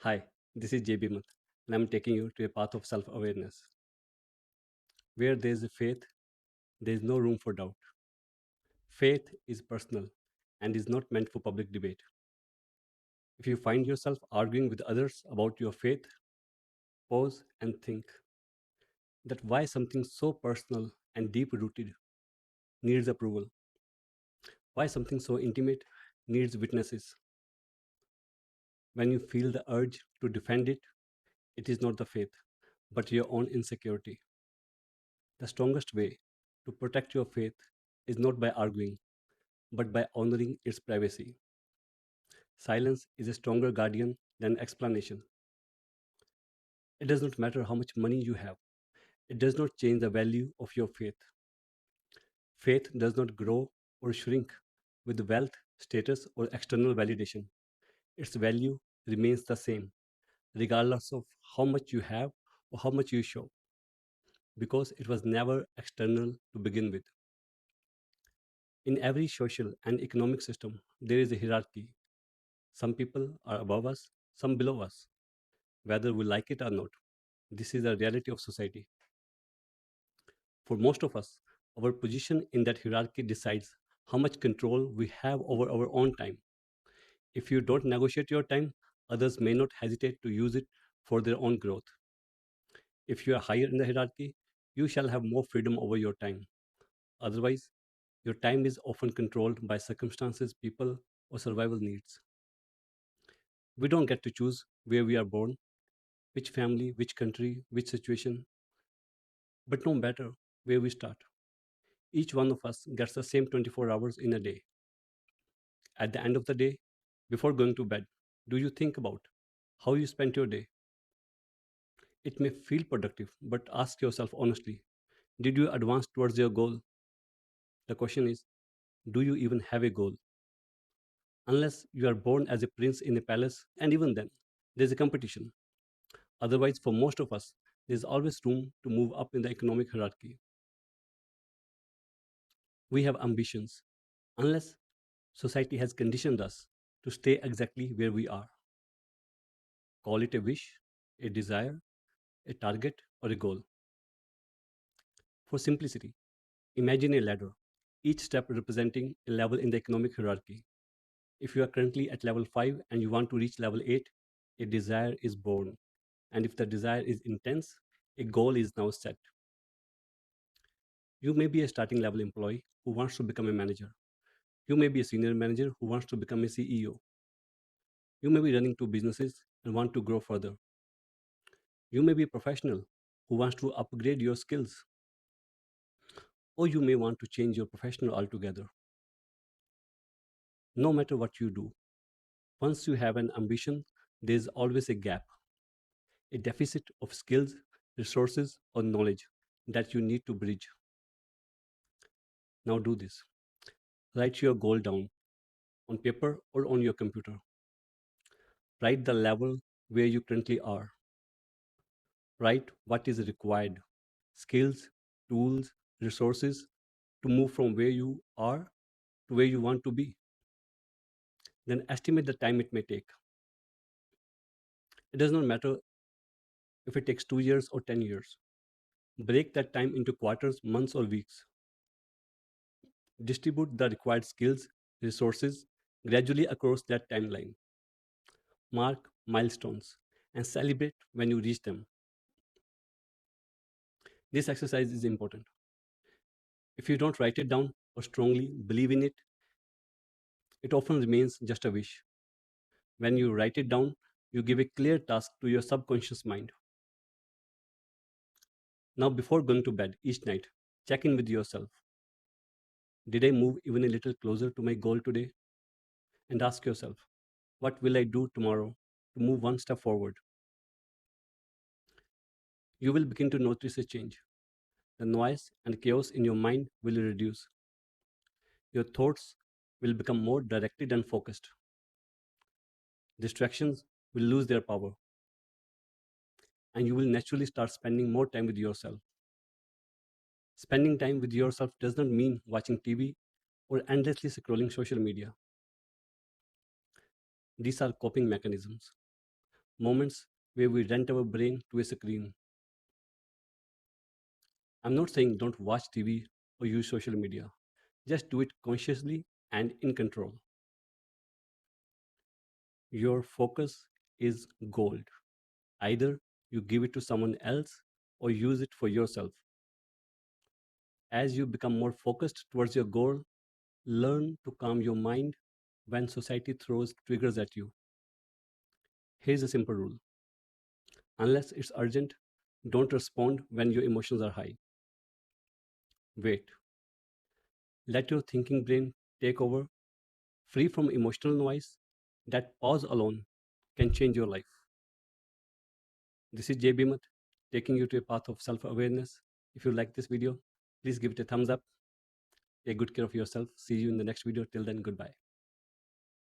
Hi, this is JB Muth, and I'm taking you to a path of self awareness. Where there is faith, there is no room for doubt. Faith is personal and is not meant for public debate. If you find yourself arguing with others about your faith, pause and think that why something so personal and deep rooted needs approval, why something so intimate needs witnesses. When you feel the urge to defend it, it is not the faith, but your own insecurity. The strongest way to protect your faith is not by arguing, but by honoring its privacy. Silence is a stronger guardian than explanation. It does not matter how much money you have, it does not change the value of your faith. Faith does not grow or shrink with wealth, status, or external validation. Its value remains the same, regardless of how much you have or how much you show, because it was never external to begin with. In every social and economic system, there is a hierarchy. Some people are above us, some below us, whether we like it or not. This is the reality of society. For most of us, our position in that hierarchy decides how much control we have over our own time. If you don't negotiate your time, others may not hesitate to use it for their own growth. If you are higher in the hierarchy, you shall have more freedom over your time. Otherwise, your time is often controlled by circumstances, people, or survival needs. We don't get to choose where we are born, which family, which country, which situation, but no matter where we start. Each one of us gets the same 24 hours in a day. At the end of the day, before going to bed, do you think about how you spent your day? It may feel productive, but ask yourself honestly, did you advance towards your goal? The question is, do you even have a goal? Unless you are born as a prince in a palace, and even then, there's a competition. Otherwise, for most of us, there's always room to move up in the economic hierarchy. We have ambitions, unless society has conditioned us to stay exactly where we are. Call it a wish, a desire, a target, or a goal. For simplicity, imagine a ladder, each step representing a level in the economic hierarchy. If you are currently at level 5 and you want to reach level 8, a desire is born. And if the desire is intense, a goal is now set. You may be a starting level employee who wants to become a manager. You may be a senior manager who wants to become a CEO. You may be running two businesses and want to grow further. You may be a professional who wants to upgrade your skills, or you may want to change your profession altogether. No matter what you do, once you have an ambition, there is always a gap, a deficit of skills, resources, or knowledge that you need to bridge. Now do this. Write your goal down on paper or on your computer. Write the level where you currently are. Write what is required skills, tools, resources to move from where you are to where you want to be. Then estimate the time it may take. It does not matter if it takes 2 years or 10 years. Break that time into quarters, months, or weeks. Distribute the required skills, resources gradually across that timeline. Mark milestones and celebrate when you reach them. This exercise is important. If you don't write it down or strongly believe in it, it often remains just a wish. When you write it down, you give a clear task to your subconscious mind. Now, before going to bed each night, check in with yourself. Did I move even a little closer to my goal today? And ask yourself, what will I do tomorrow to move one step forward? You will begin to notice a change. The noise and chaos in your mind will reduce. Your thoughts will become more directed and focused. Distractions will lose their power, and you will naturally start spending more time with yourself. Spending time with yourself does not mean watching TV or endlessly scrolling social media. These are coping mechanisms. moments where we rent our brain to a screen. I'm not saying don't watch TV or use social media. Just do it consciously and in control. Your focus is gold. Either you give it to someone else or use it for yourself. As you become more focused towards your goal, learn to calm your mind when society throws triggers at you. Here's a simple rule: unless it's urgent, don't respond when your emotions are high. Wait, let your thinking brain take over, free from emotional noise. That pause alone can change your life. This is JB Mutt, taking you to a path of self awareness. If you like this video, please give it a thumbs up. Take good care of yourself. See you in the next video. Till then, goodbye.